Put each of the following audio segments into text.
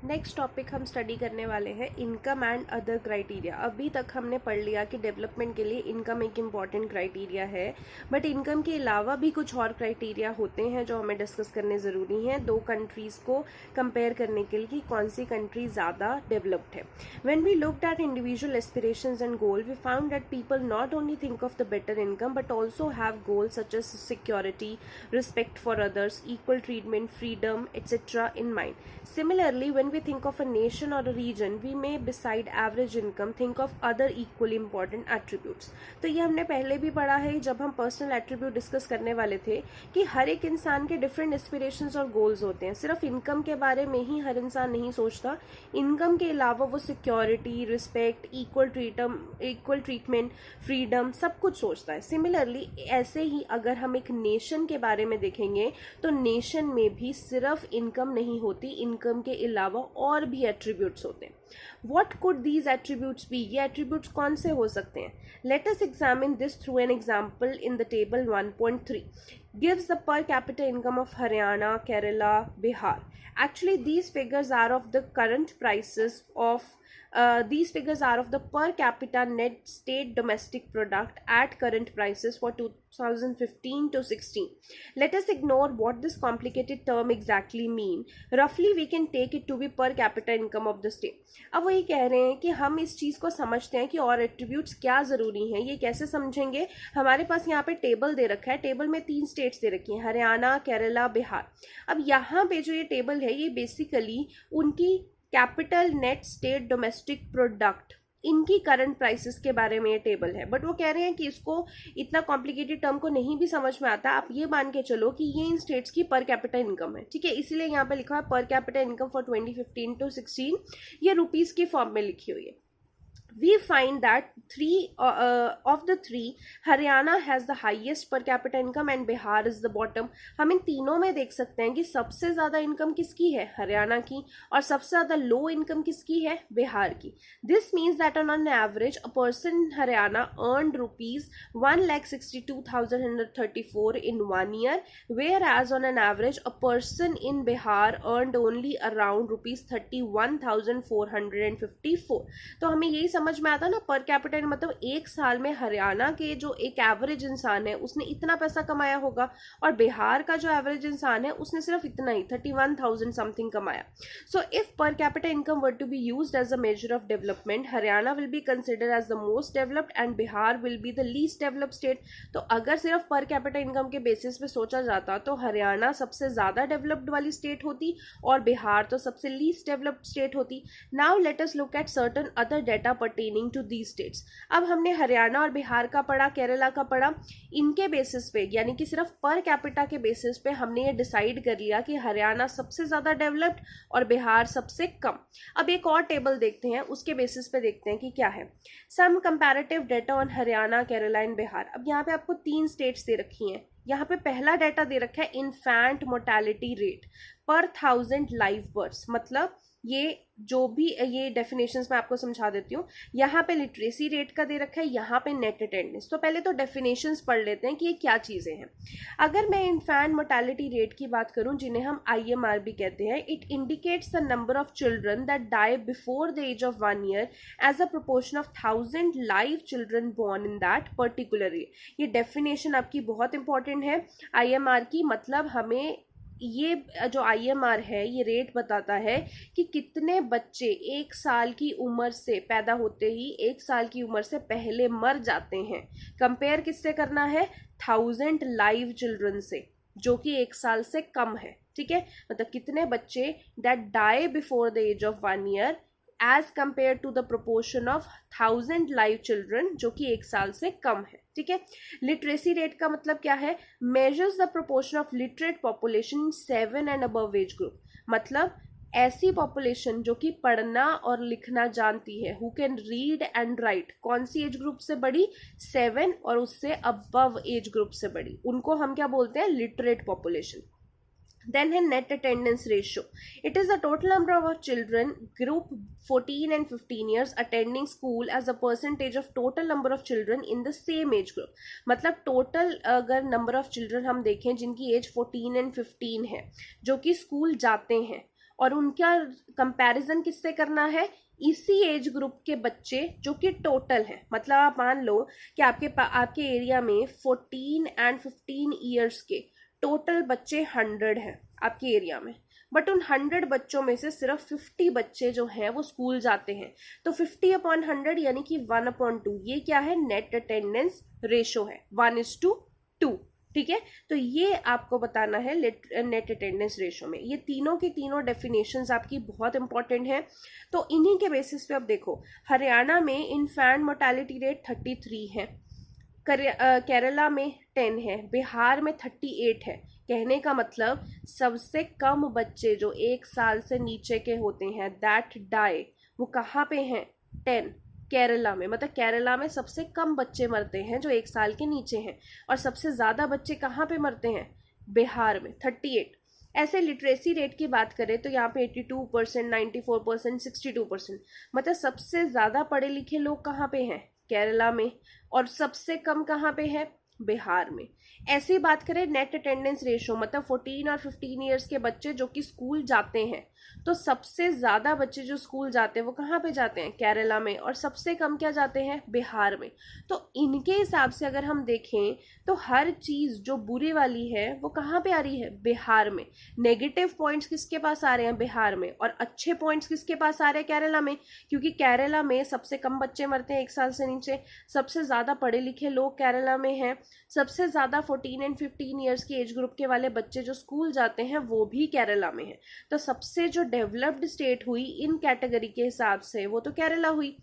Next topic हम study करने वाले हैं इनकम एंड अदर क्राइटेरिया। अभी तक हमने पढ़ लिया कि डेवलपमेंट के लिए इनकम एक इम्पॉर्टेंट क्राइटेरिया है, बट इनकम के अलावा भी कुछ और क्राइटेरिया होते हैं जो हमें डिस्कस करने ज़रूरी हैं दो कंट्रीज़ को कंपेयर करने के लिए कि कौन सी कंट्री ज़्यादा डेवलप्ड है। When we looked at individual aspirations and goal, we found that people not only think of the better income but also have goals such as security, respect for others, equal treatment, freedom, etc. in mind. Similarly, when we think of a nation or a region, we may beside average income think of other equally important attributes. तो ये हमने पहले भी पढ़ा है जब हम personal attribute discuss करने वाले थे कि हर एक इंसान के डिफरेंट एस्पिरेशंस और गोल्स होते हैं। सिर्फ इनकम के बारे में ही हर इंसान नहीं सोचता, इनकम के अलावा वो security, respect, equal treatment, freedom सब कुछ सोचता है। सिमिलरली ऐसे ही अगर हम एक नेशन के बारे में देखेंगे तो नेशन में भी सिर्फ इनकम नहीं होती, इनकम के अलावा और भी एट्रीब्यूट्स होते हैं। What could these attributes be? ये एट्रीब्यूट्स कौन से हो सकते हैं? Let us examine this through an example in the table 1.3. Gives the per capita income of Haryana, Kerala, Bihar. Actually, these figures are of the current prices of these figures are of the per capita net state domestic product at current prices for 2015 to 16. Let us ignore what this complicated term exactly mean. Roughly we can take it to be per capita income of the state. अब वो ये कह रहे हैं कि हम इस चीज़ को समझते हैं कि और एट्रीब्यूट्स क्या ज़रूरी हैं। ये कैसे समझेंगे? हमारे पास यहाँ पे टेबल दे रखा है, टेबल में 3 स्टेट्स दे रखी हैं, हरियाणा, केरला, बिहार। अब यहाँ पे जो ये टेबल है ये बेसिकली उनकी capital net state domestic product, इनकी करंट प्राइसेस के बारे में ये टेबल है। बट वो कह रहे हैं कि इसको इतना कॉम्प्लिकेटेड टर्म को नहीं भी समझ में आता, आप ये मान के चलो कि ये इन स्टेट्स की पर कैपिटा इनकम है, ठीक है। इसीलिए यहाँ पे लिखा है per capita income for 2015 to 16, ये रुपीस की फॉर्म में लिखी हुई है। We find that of the three, Haryana has the highest per capita income and Bihar is the bottom. हम इन तीनों में देख सकते हैं कि सबसे ज़्यादा इनकम किसकी है? हरियाणा की, और सबसे ज़्यादा लो इनकम किसकी है? बिहार की। This means that on an average, a person in Haryana earned rupees 1,62,134 in 1 year, whereas on an average, a person in Bihar earned only around rupees 31,454. तो हमें यही समझ में आता ना, पर कैपिटल मतलब एक साल में हरियाणा के जो एक एवरेज इंसान है उसने इतना पैसा कमाया होगा, और बिहार का जो एवरेज इंसान है उसने सिर्फ इतना ही 31,000 समथिंग कमाया। So if per capital income were to be used as a measure of development, Haryana will be considered as the most developed and Bihar will be the least developed state. तो अगर सिर्फ पर कैपिटल इनकम के basis पे सोचा जाता तो हरियाणा सबसे ज्यादा डेवलप्ड वाली स्टेट होती और बिहार तो सबसे लीस्ट डेवलप्ड स्टेट होती। Now let us look at certain other data pertaining to these states. अब हमने हरियाणा और बिहार का पढ़ा, केरला का पढ़ा, इनके बेसिस पे यानी कि सिर्फ पर कैपिटा के बेसिस पे हमने ये डिसाइड कर लिया कि हरियाणा सबसे ज्यादा डेवलप्ड और बिहार सबसे कम। अब एक और टेबल देखते हैं, उसके बेसिस पे देखते हैं कि क्या है। Some comparative data on Haryana, Kerala and Bihar. अब यहाँ पे आपको 3 स्टेट्स दे रखी हैं। यहाँ पे पहला डाटा दे रखा है इन्फैंट मोर्टेलिटी रेट पर 1000 लाइव बर्थ्स। मतलब ये जो भी ये डेफिनेशंस मैं आपको समझा देती हूँ। यहाँ पे लिटरेसी रेट का दे रखा है, यहाँ पे नेट अटेंडेंस। तो पहले तो डेफिनेशंस पढ़ लेते हैं कि ये क्या चीज़ें हैं। अगर मैं इन्फैंट मोर्टेलिटी रेट की बात करूँ, जिन्हें हम IMR भी कहते हैं, it indicates the number of children that die before the age of 1 year as a proportion of 1000 live children born in that particular year. ये डेफिनेशन आपकी बहुत इंपॉर्टेंट है IMR की। मतलब हमें ये जो IMR है ये रेट बताता है कि कितने बच्चे 1 साल की उम्र से, पैदा होते ही 1 साल की उम्र से पहले मर जाते हैं। कंपेयर किससे करना है? 1000 लाइव चिल्ड्रन से, जो कि 1 साल से कम है, ठीक है। मतलब कितने बच्चे that die before the age of 1 year as compare to the proportion of 1000 live children, जो कि 1 साल से कम है, ठीक है। लिटरेसी रेट का मतलब क्या है? Measures the proportion of literate population in 7 and above age group. मतलब ऐसी पॉपुलेशन जो कि पढ़ना और लिखना जानती है, who can read and right. कौन सी एज ग्रुप से बड़ी? 7 और उससे अबव एज ग्रुप से बड़ी, उनको हम क्या बोलते हैं? Literate population. Then है net attendance ratio. It is the total number of children group 14 and 15 years attending school as a percentage of total number of children in the same age group. मतलब total अगर number of children हम देखें जिनकी age 14 and 15 है, जो कि school जाते हैं, और उनका कंपैरिजन किससे करना है, इसी एज ग्रुप के बच्चे जो कि टोटल है। मतलब आप मान लो कि आपके एरिया में 14 एंड 15 ईयर्स के टोटल बच्चे 100 हैं आपके एरिया में, बट उन 100 बच्चों में से सिर्फ 50 बच्चे जो हैं वो स्कूल जाते हैं। तो 50/100 यानी कि 1/2, ये क्या है, नेट अटेंडेंस रेशो है, 1:2। ठीक है, तो ये आपको बताना है नेट अटेंडेंस रेशो में। ये तीनों की तीनों डेफिनेशंस आपकी बहुत इंपॉर्टेंट है। तो इन्हीं के बेसिस पे अब देखो, हरियाणा में इन्फेंट मोर्टेलिटी रेट 33 है, केरला में 10 है, बिहार में 38 है। कहने का मतलब सबसे कम बच्चे जो 1 साल से नीचे के होते हैं दैट डाई, वो कहाँ पे हैं, 10 केरला में। मतलब केरला में सबसे कम बच्चे मरते हैं जो 1 साल के नीचे हैं, और सबसे ज्यादा बच्चे कहाँ पे मरते हैं, बिहार में 38। ऐसे लिटरेसी रेट की बात करें तो यहाँ पे 82%, 94%, 62%। मतलब सबसे ज्यादा पढ़े लिखे लोग कहाँ पे हैं, केरला में, और सबसे कम कहाँ पे है, बिहार में। ऐसे ही बात करें नेट अटेंडेंस रेशो, मतलब 14 और 15 ईयर्स के बच्चे जो कि स्कूल जाते हैं, तो सबसे ज्यादा बच्चे जो स्कूल जाते हैं वो कहाँ पे जाते हैं, केरला में, और सबसे कम क्या जाते हैं, बिहार में। तो इनके हिसाब से अगर हम देखें तो हर चीज जो बुरी वाली है वो कहाँ पे आ रही है, बिहार में। नेगेटिव पॉइंट्स किसके पास आ रहे हैं, बिहार में, और अच्छे पॉइंट्स किसके पास आ रहे हैं, केरला में। क्योंकि केरला में सबसे कम बच्चे मरते हैं 1 साल से नीचे, सबसे ज्यादा पढ़े लिखे लोग केरला में हैं, सबसे ज्यादा 14 एंड 15 ईयर्स के एज ग्रुप के वाले बच्चे जो स्कूल जाते हैं वो भी केरला में है। तो सबसे जो डेवलप्ड स्टेट हुई इन कैटेगरी के हिसाब से वो तो केरला हुई।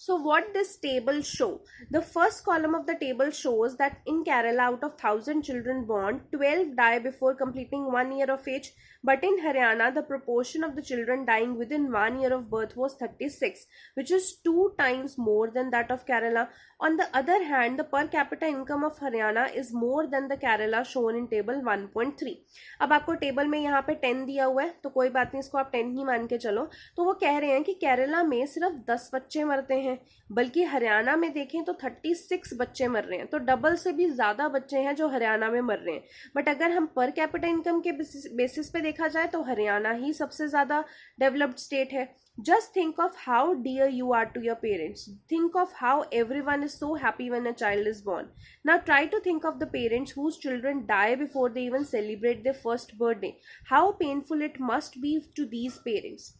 So what this table show? The first column of the table shows that in Kerala, out of 1,000 children born, 12 die before completing 1 year of age. But in Haryana, the proportion of the children dying within 1 year of birth was 36, which is 2 times more than that of Kerala. On the other hand, the per capita income of Haryana is more than the Kerala shown in table 1.3. अब आपको table में यहाँ पे 10 दिया हुआ है, तो कोई बात नहीं, इसको आप 10 ही मान के चलो। तो वो कह रहे हैं कि केरला में सिर्फ 10 बच्चे मरते हैं, बल्कि हरियाणा में देखें तो 36 बच्चे मर रहे हैं। तो डबल से भी ज्यादा बच्चे हैं जो हरियाणा में मर रहे हैं। बट अगर हम पर कैपिटा इनकम के बेसिस पे देखा जाए तो हरियाणा ही सबसे ज्यादा डेवलप्ड स्टेट है। Just think of how dear you are to your parents. Think of how everyone is so happy when a child is born. Now try to think of the parents whose children die before they even celebrate their first birthday. How painful it must be to these parents.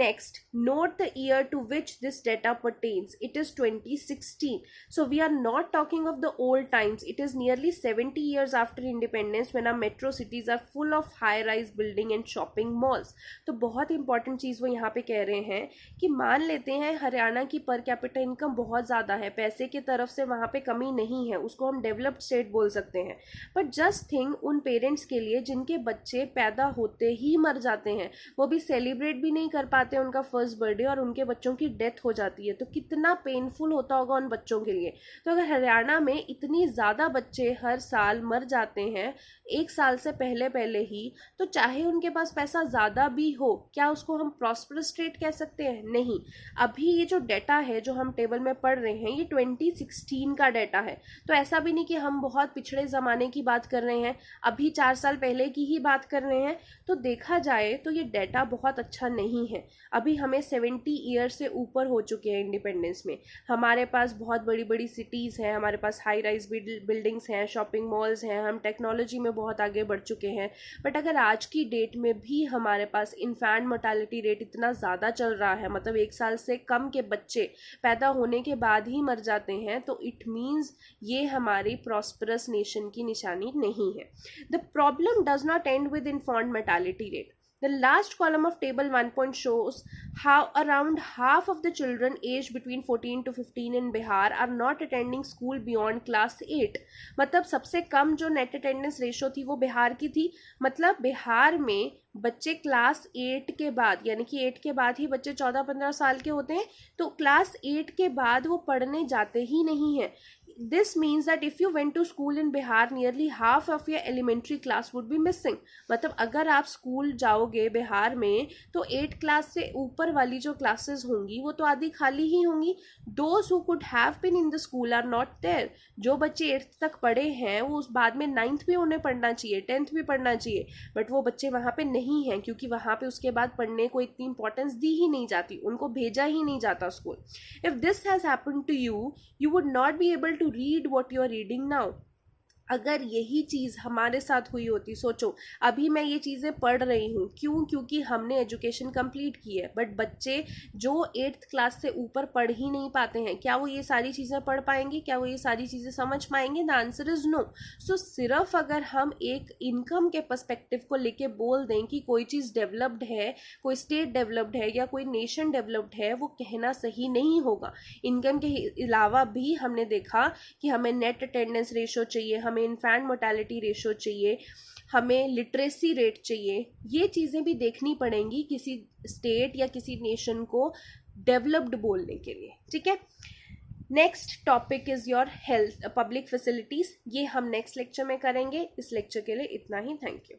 Next, note the year to which this data pertains. It is 2016. So we are not talking of the old times. It is nearly 70 years after independence when our metro cities are full of high-rise building and shopping malls. तो बहुत important चीज वो यहाँ पे कह रहे हैं कि मान लेते हैं हरियाणा की पर कैपिटा इनकम बहुत ज्यादा है, पैसे की तरफ से वहां पे कमी नहीं है, उसको हम डेवलप्ड स्टेट बोल सकते हैं। बट जस्ट थिंक उन पेरेंट्स के लिए जिनके बच्चे पैदा होते ही मर जाते हैं, वो भी सेलिब्रेट भी नहीं कर पाते उनका फर्स्ट बर्थडे, और उनके बच्चों की डेथ हो जाती है, तो कितना पेनफुल होता होगा उन बच्चों के लिए। तो अगर हरियाणा में इतनी ज्यादा बच्चे हर साल मर जाते हैं 1 साल से पहले पहले ही, तो चाहे उनके पास पैसा ज्यादा भी हो, क्या उसको हम प्रॉस्परस स्टेट कह सकते हैं, नहीं। अभी ये जो डेटा है जो हम टेबल में पढ़ रहे हैं ये 2016 का डेटा है, तो ऐसा भी नहीं कि हम बहुत पिछड़े जमाने की बात कर रहे हैं, अभी 4 साल पहले की ही बात कर रहे हैं। तो देखा जाए तो ये डेटा बहुत अच्छा नहीं है। अभी हमें 70 ईयर से ऊपर हो चुके हैं इंडिपेंडेंस में, हमारे पास बहुत बड़ी बड़ी सिटीज हैं, हमारे पास हाई राइज बिल्डिंग्स हैं, शॉपिंग मॉल्स हैं, हम टेक्नोलॉजी में बहुत आगे बढ़ चुके हैं। बट अगर आज की डेट में भी हमारे पास इन्फेंट मोर्टेलिटी रेट इतना ज़्यादा चल रहा है, मतलब 1 साल से कम के बच्चे पैदा होने के बाद ही मर जाते हैं, तो इट मीन्स ये हमारी प्रॉस्परस नेशन की निशानी नहीं है। The problem does not and with infant mortality rate. The last column of table 1 point shows how around half of the children aged between 14 to 15 in Bihar are not attending school beyond class 8. मतलब सबसे कम जो net attendance ratio थी वो बिहार की थी। मतलब बिहार में बच्चे क्लास 8 के बाद, यानी कि 8 के बाद ही बच्चे 14-15 साल के होते हैं, तो क्लास 8 के बाद वो पढ़ने जाते ही नहीं है। this means that if you went to school in Bihar, nearly half of your elementary class would be missing. मतलब अगर आप स्कूल जाओगे बिहार में तो 8 क्लास से ऊपर वाली जो क्लासेस होंगी वो तो आधी खाली ही होंगी. Those who could have been in the school are not there. जो बच्चे 8th तक पढ़े हैं वो उस बाद में 9th भी उन्हें पढ़ना चाहिए, 10th भी पढ़ना चाहिए, बट वो बच्चे वहाँ पे नहीं हैं क्योंकि वहाँ पे उसके बाद पढ़ने को इतनी इंपॉर्टेंस दी ही नहीं जाती, उनको भेजा ही नहीं जाता school. If this has happened to you, you would not be able to read what you are reading now. अगर यही चीज़ हमारे साथ हुई होती, सोचो अभी मैं ये चीज़ें पढ़ रही हूँ, क्यों? क्योंकि हमने एजुकेशन कंप्लीट की है, बट बच्चे जो 8th क्लास से ऊपर पढ़ ही नहीं पाते हैं, क्या वो ये सारी चीज़ें पढ़ पाएंगे? क्या वो ये सारी चीज़ें समझ पाएंगे? The answer is no. So सिर्फ अगर हम एक इनकम के पर्सपेक्टिव को लेके बोल दें कि कोई चीज़ डेवलप्ड है, कोई स्टेट डेवलप्ड है या कोई नेशन डेवलप्ड है, वो कहना सही नहीं होगा. इनकम के अलावा भी हमने देखा कि हमें नेट अटेंडेंस रेशो चाहिए, हमें इन्फेंट मोर्टेलिटी रेशो चाहिए, हमें लिटरेसी रेट चाहिए. ये चीज़ें भी देखनी पड़ेंगी किसी स्टेट या किसी नेशन को डेवलप्ड बोलने के लिए. ठीक है. Next topic is your health public facilities. ये हम नेक्स्ट लेक्चर में करेंगे. इस लेक्चर के लिए इतना ही. Thank you.